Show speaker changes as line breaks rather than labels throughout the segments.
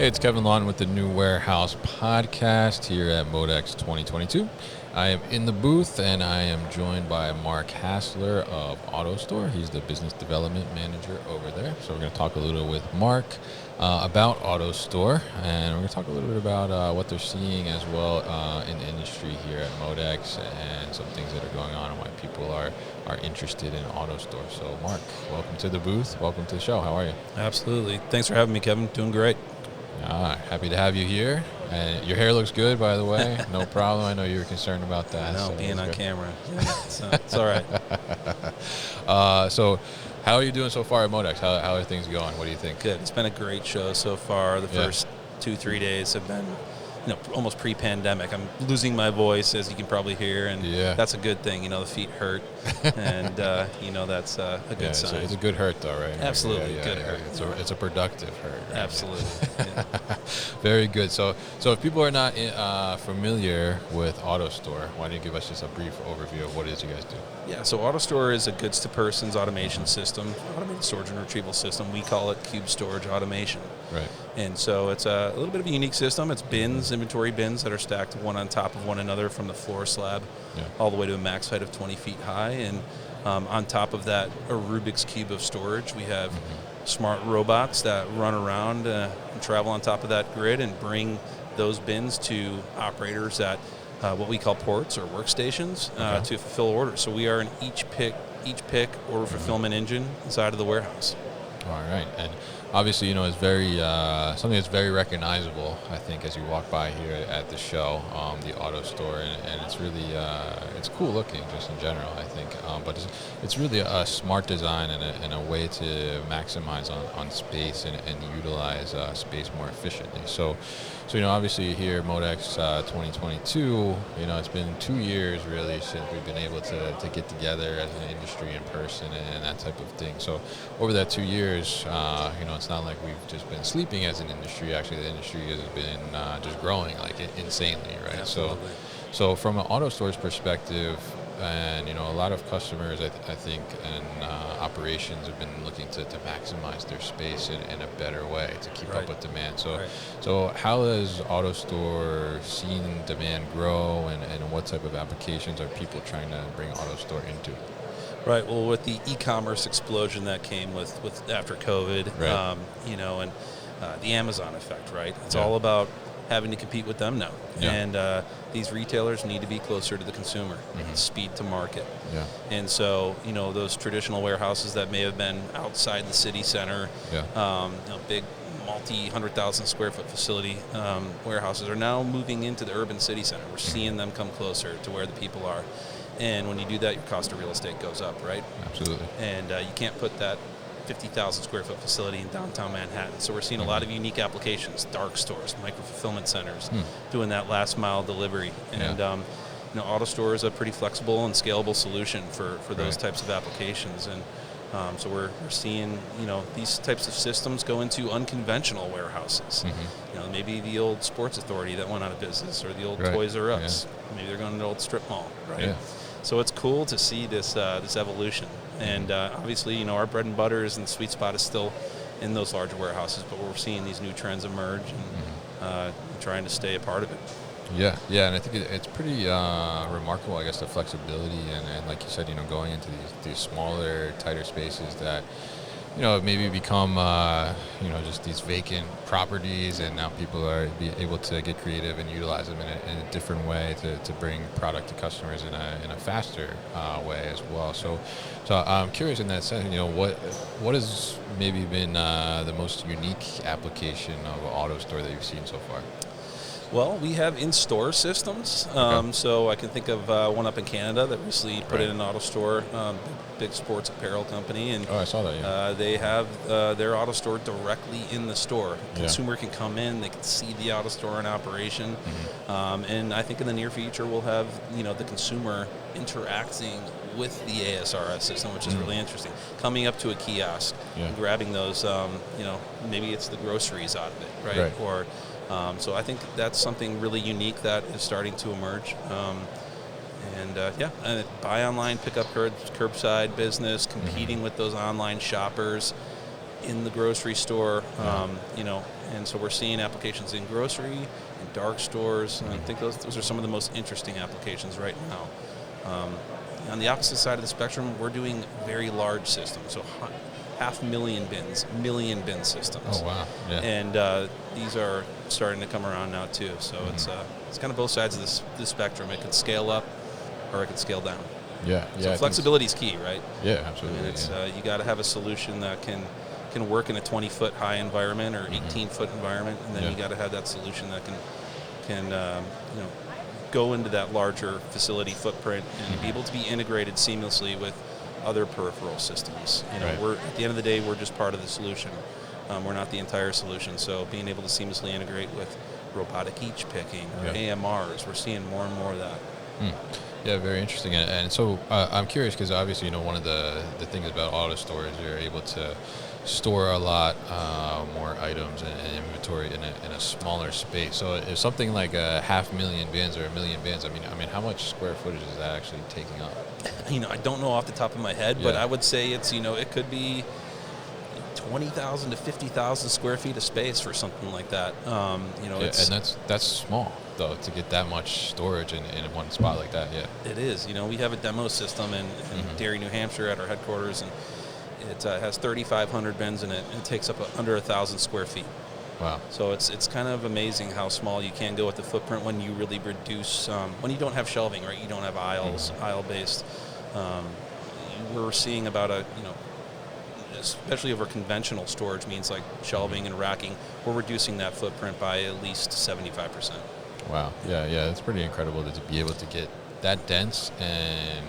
Hey, it's Kevin Lawton with the New Warehouse podcast here at MODEX 2022. I am in the booth and I am joined by Mark Hasler of Autostore. He's the business development manager over there. So we're going to talk a little with Mark about Autostore, and we're going to talk a little bit about what they're seeing as well in the industry here at MODEX and some things that are going on and why people are interested in Autostore. So Mark, welcome to the booth. Welcome to the show. How are you?
Absolutely. Thanks for having me, Kevin. Doing great.
Happy to have you here. And your hair looks good, by the way. No problem. I know you were concerned about that.
I know,
so
being on camera. Yeah, it's all right.
So how are you doing so far at MODEX? How are things going? What do you think?
Good. It's been a great show so far. The first 2-3 days have been almost pre-pandemic. I'm losing my voice, as you can probably hear, and that's a good thing. The feet hurt, and that's a good sign.
So it's a good hurt, though, right?
Absolutely, good hurt.
It's a productive hurt. Right?
Absolutely.
Very good. So if people are not familiar with Autostore, why don't you give us just a brief overview of what it is you guys do?
Yeah, so Autostore is a goods-to-persons automation system, automated storage and retrieval system. We call it cube storage automation.
Right.
And so it's a little bit of a unique system. It's bins, inventory bins that are stacked one on top of one another from the floor slab all the way to a max height of 20 feet high. And on top of that, a Rubik's Cube of storage. We have smart robots that run around and travel on top of that grid and bring those bins to operators at what we call ports or workstations to fulfill orders. So we are an each pick order fulfillment engine inside of the warehouse.
All right, and obviously, it's very something that's very recognizable, I think, as you walk by here at the show, the Autostore, and it's really it's cool looking just in general, I think. But it's really a smart design and a way to maximize on space and utilize space more efficiently. So obviously here, MODEX 2022, it's been 2 years really since we've been able to get together as an industry in person and that type of thing. So over that 2 years, it's not like we've just been sleeping as an industry. Actually, the industry has been just growing like insanely, right?
Absolutely.
So from an Autostore's perspective, and a lot of customers, I think, and operations have been looking to maximize their space in a better way to keep up with demand. So how has Autostore seen demand grow, and what type of applications are people trying to bring Autostore into?
Right. Well, with the e-commerce explosion that came with after COVID, and the Amazon effect, right? It's all about having to compete with them now. Yeah. And these retailers need to be closer to the consumer, speed to market. Yeah. And so, those traditional warehouses that may have been outside the city center, big multi-100,000 square foot facility warehouses are now moving into the urban city center. We're seeing them come closer to where the people are. And when you do that, your cost of real estate goes up, right?
Absolutely.
And you can't put that 50,000 square foot facility in downtown Manhattan. So we're seeing a lot of unique applications, dark stores, micro-fulfillment centers, doing that last mile delivery. And Autostore is a pretty flexible and scalable solution for those types of applications. And so we're seeing, these types of systems go into unconventional warehouses. Maybe the old Sports Authority that went out of business, or the old Toys R Us. Maybe they're going to the old strip mall, right? Yeah. So it's cool to see this evolution. And obviously, our bread and butter and sweet spot is still in those larger warehouses, but we're seeing these new trends emerge and trying to stay a part of it.
Yeah, and I think it's pretty remarkable, I guess, the flexibility and like you said, going into these smaller, tighter spaces that, maybe become, just these vacant properties, and now people are able to get creative and utilize them in a different way to bring product to customers in a faster way as well. So I'm curious in that sense, what has maybe been the most unique application of Autostore that you've seen so far?
Well, we have in-store systems. So I can think of one up in Canada that recently put in an Autostore, big sports apparel company. And
I saw that, yeah.
They have their Autostore directly in the store. Consumer can come in, they can see the Autostore in operation. And I think in the near future we'll have, the consumer interacting with the ASRS system, which is really interesting. Coming up to a kiosk, grabbing those, maybe it's the groceries out of it, right? Or so I think that's something really unique that is starting to emerge. And buy online, pick up curbside business, competing with those online shoppers in the grocery store, And so we're seeing applications in grocery and dark stores. And I think those are some of the most interesting applications right now. On the opposite side of the spectrum, we're doing very large systems, so 500,000 bins, million bin systems.
Oh wow! Yeah.
And these are starting to come around now too. So it's kind of both sides of this spectrum. It could scale up, or it could scale down.
Yeah.
So flexibility is key, right?
Yeah, absolutely.
I mean, it's you got to have a solution that can work in a 20-foot high environment or 18-foot environment, and then you got to have that solution that can go into that larger facility footprint and be able to be integrated seamlessly with other peripheral systems. We're at the end of the day, we're just part of the solution. We're not the entire solution. So being able to seamlessly integrate with robotic each picking or AMRs, we're seeing more and more of that.
Yeah, very interesting. And so I'm curious because obviously, one of the things about AutoStore is you're able to store a lot more items and inventory in a smaller space. So if something like 500,000 bins or 1 million bins, I mean, how much square footage is that actually taking up?
I don't know off the top of my head, but I would say it's it could be 20,000 to 50,000 square feet of space for something like that.
And that's small though to get that much storage in one spot like that. Yeah,
it is. We have a demo system in Derry, New Hampshire, at our headquarters, and it has 3,500 bins in it, and it takes up under 1,000 square feet.
Wow.
So it's kind of amazing how small you can go with the footprint when you really reduce, when you don't have shelving, right? You don't have aisles, aisle-based. We're seeing about especially over conventional storage means like shelving and racking, we're reducing that footprint by at least 75%.
Wow. Yeah, it's pretty incredible to be able to get that dense and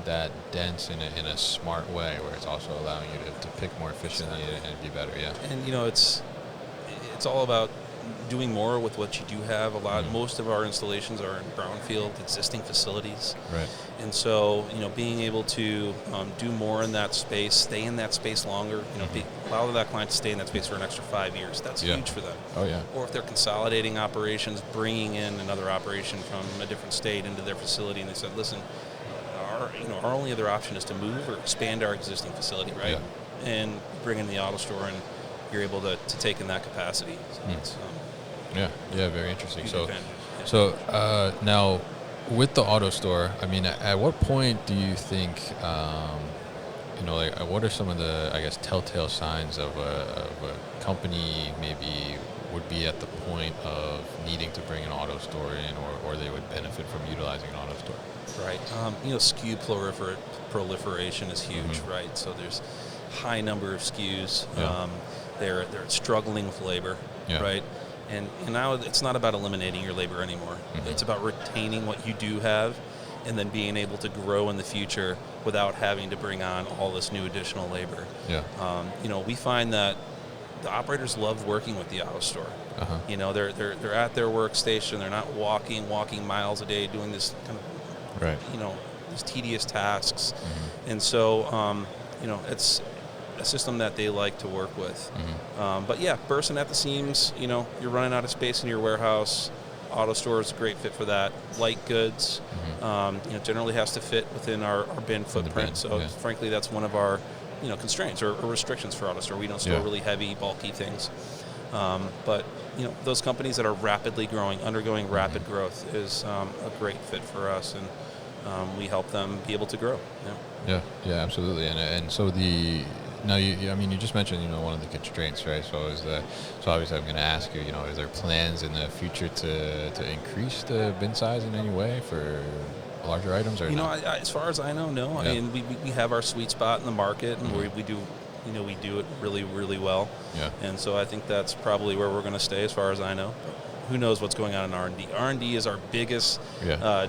that dense in a smart way where it's also allowing you to pick more efficiently and be better. Yeah.
And it's all about doing more with what you do have. Most of our installations are in brownfield existing facilities.
Right.
And so, being able to do more in that space, stay in that space longer, allow that client to stay in that space for an extra 5 years. That's huge for them.
Oh, yeah.
Or if they're consolidating operations, bringing in another operation from a different state into their facility, and they said, listen, our only other option is to move or expand our existing facility, right?
Yeah.
And bring in the AutoStore, and you're able to take in that capacity. So
very interesting. So now with the AutoStore, I mean, at what point do you think, what are some of the, I guess, telltale signs of a company maybe would be at the point of needing to bring an AutoStore in, or they would benefit from utilizing an AutoStore?
Right. SKU proliferation is huge, right? So there's high number of SKUs. They're struggling with labor, right? And now it's not about eliminating your labor anymore. It's about retaining what you do have and then being able to grow in the future without having to bring on all this new additional labor.
Yeah.
We find that the operators love working with the AutoStore. They're at their workstation. They're not walking miles a day doing this kind of, these tedious tasks. And so, it's a system that they like to work with. But yeah, bursting at the seams, you're running out of space in your warehouse. AutoStore is a great fit for that. Light goods, generally has to fit within our bin footprint. So frankly, that's one of our, constraints or restrictions for AutoStore. We don't store really heavy, bulky things. But those companies that are rapidly growing, undergoing rapid growth, is a great fit for us, and we help them be able to grow.
Yeah, absolutely. And so you just mentioned, one of the constraints, right? So obviously I'm going to ask you, is there plans in the future to increase the bin size in any way for larger items, or
as far as I know, no. I mean, we have our sweet spot in the market, and we do it really, really well. Yeah. And so I think that's probably where we're going to stay, as far as I know. But who knows what's going on in R&D? R&D is our biggest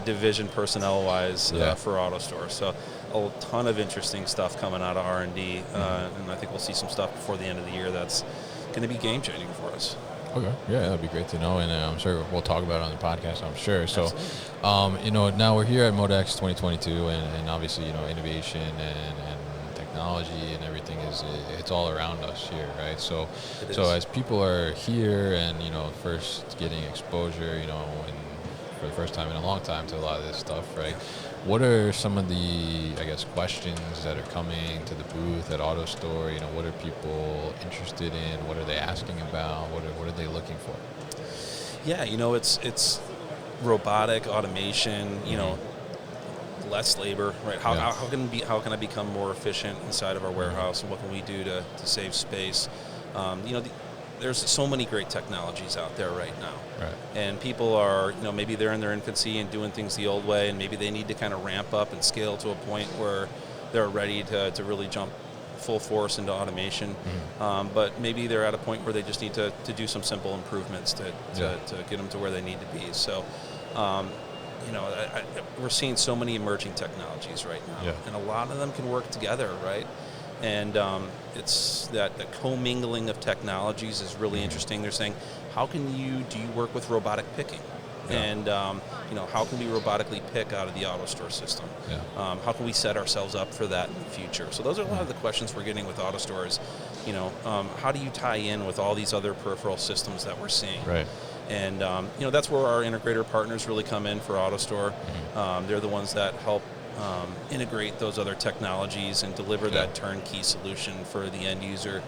division personnel-wise for AutoStore. So a ton of interesting stuff coming out of R&D, and I think we'll see some stuff before the end of the year that's going to be game-changing for us.
Okay, yeah, that'd be great to know, and I'm sure we'll talk about it on the podcast, I'm sure. So, now we're here at MODEX 2022, and obviously, innovation and technology and everything it's all around us here, right? So as people are here and, first getting exposure, for the first time in a long time to a lot of this stuff, right? What are some of the, I guess, questions that are coming to the booth at AutoStore? You know, what are people interested in? What are they asking about? What are they looking for?
Yeah, you know, it's robotic automation. You know, less labor, right? How can I become more efficient inside of our warehouse, and what can we do to save space? You know, there's so many great technologies out there right now,
Right.
and people are, you know, maybe they're in their infancy and doing things the old way, and maybe they need to kind of ramp up and scale to a point where they're ready to really jump full force into automation. But maybe they're at a point where they just need to do some simple improvements to get them to where they need to be. So, you know, we're seeing so many emerging technologies right now, and a lot of them can work together, right? And it's that the commingling of technologies is really interesting. They're saying, how can do you work with robotic picking? And you know, how can we robotically pick out of the AutoStore system? How can we set ourselves up for that in the future? So those are a lot of the questions we're getting with AutoStore is, you know, how do you tie in with all these other peripheral systems that we're seeing?
Right.
And you know, that's where our integrator partners really come in for AutoStore. They're the ones that help integrate those other technologies and deliver that turnkey solution for the end user.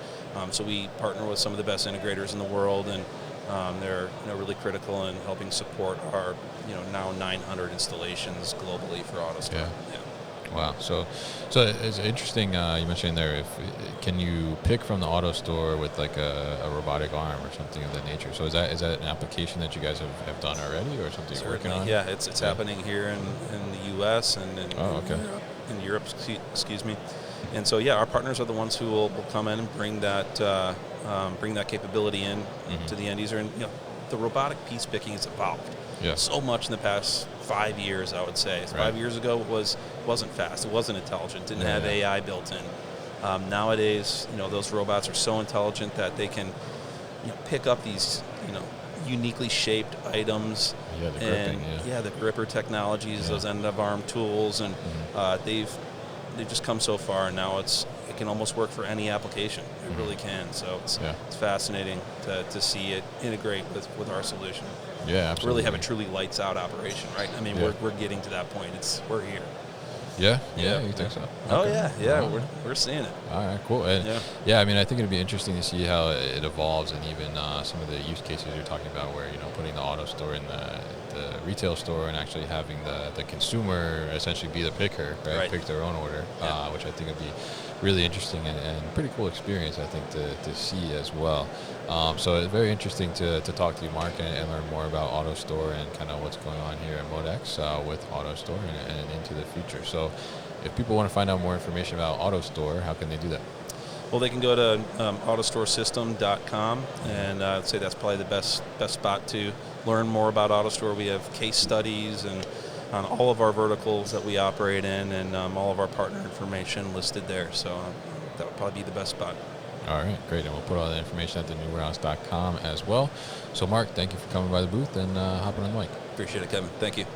So we partner with some of the best integrators in the world, and they're, you know, really critical in helping support our, you know, now 900 installations globally for AutoStore.
Wow. So it's interesting. You mentioned there, can you pick from the AutoStore with like a robotic arm or something of that nature? So is that an application that you guys have done already, or something you're working on?
Yeah, it's happening here in the U.S. and in Europe, excuse me. And so our partners are the ones who will come in and bring that capability in to the end user. And, you know, the robotic piece picking has evolved so much in the past 5 years, I would say. 5 years ago, it wasn't fast, it wasn't intelligent, didn't have AI built in. Nowadays, you know, those robots are so intelligent that they can, you know, pick up these, you know, uniquely shaped items.
The gripping,
the gripper technologies, those end-of-arm tools, and they've just come so far, and now it can almost work for any application. It really can. So it's fascinating to see it integrate with our solution.
Yeah, absolutely.
Really have a truly lights out operation, right? I mean, we're getting to that point. We're here.
Yeah, you think so?
Oh yeah, we're seeing it.
All right, cool. And I mean, I think it'd be interesting to see how it evolves, and even some of the use cases you're talking about, where, you know, putting the AutoStore in the retail store and actually having the consumer essentially be the picker, right? Pick their own order, which I think would be really interesting and pretty cool experience, I think, to see as well. So it's very interesting to talk to you, Mark, and learn more about AutoStore and kind of what's going on here at MODEX with AutoStore and into the future. So if people want to find out more information about AutoStore, how can they do that?
Well, they can go to autostoresystem.com, and I'd say that's probably the best spot to learn more about AutoStore. We have case studies and on all of our verticals that we operate in, and all of our partner information listed there. So that would probably be the best spot.
All right, great. And we'll put all that information at thenewwarehouse.com as well. So, Mark, thank you for coming by the booth and hopping on the mic.
Appreciate it, Kevin. Thank you.